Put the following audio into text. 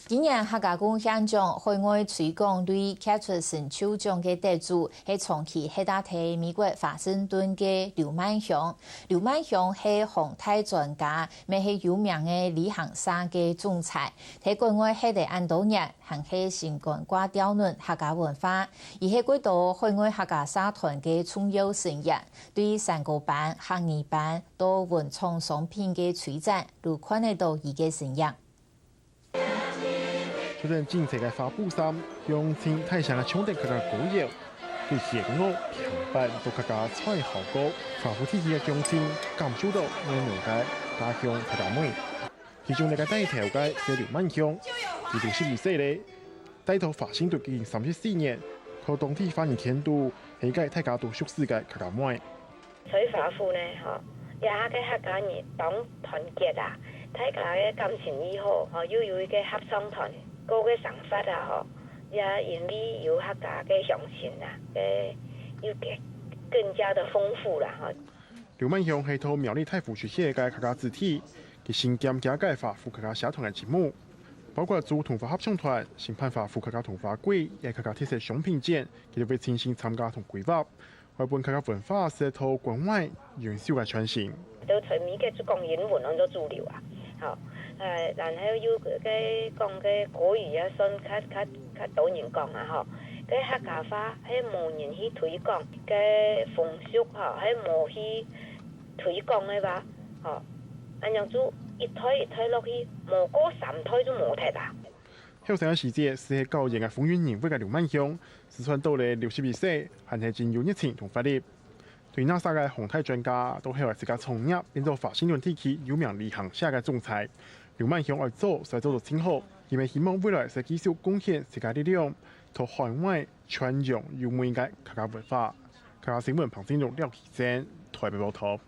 今年客家贡献奖海外推广对杰出成就奖嘅得主係長期喺打喺美國華盛頓嘅劉萬雄。劉萬雄係航太專家，咪係有名嘅旅行社嘅總裁。喺國外喺地按多年，行係成功掛雕輪客家文化，而係幾多海外客家社團嘅重要成員，對山歌班、客語班到文創商品嘅推展，都看得到伊嘅成績。出任競賽嘅發布衫，向前太上嘅搶奪客家歌謠，對弦樂、平板到客家彩效果，發布天氣嘅獎金，感受到我們家鄉客家妹。其中一個帶頭嘅叫劉萬雄，佢哋12歲咧，帶頭華盛頓已經34年，靠當地發言天度，係個大家都熟悉嘅客家妹。所以發布呢，也嘅客家人當團結啊，大家嘅感情以好，又有一個合唱團。個個想法啊，也因為有客家嘅鄉情啊，要更加的豐富啦，劉萬雄係套苗栗太湖區嘅客家子弟，佢新兼加介發富客家社團嘅節目，包括做童話合唱團、新辦法富客家童話季、也客家特色商品展，佢哋會親身參加同規劃，為本客家文化是一套關懷優秀嘅傳承。都全面嘅講英文當做主流啊，然後有嘅講嘅國語啊，算較多人講啊，嘅客家話係無人去推廣，嘅風俗係無去推廣嘅話，咁樣就一推落去，無過3推就冇睇啦。後生嘅時節是教育嘅風雲人物嘅劉萬雄，四川到嚟62歲，還係真有熱情同活力。對那三個航太專家都係為自家創業，變做華盛頓地區有名旅行社嘅總裁。劉萬雄愛做，所以做到真好，因為希望未來是繼續貢獻自家力量，到海外傳揚優美嘅客家文化。客家新聞彭正榮、廖啟正台北報道。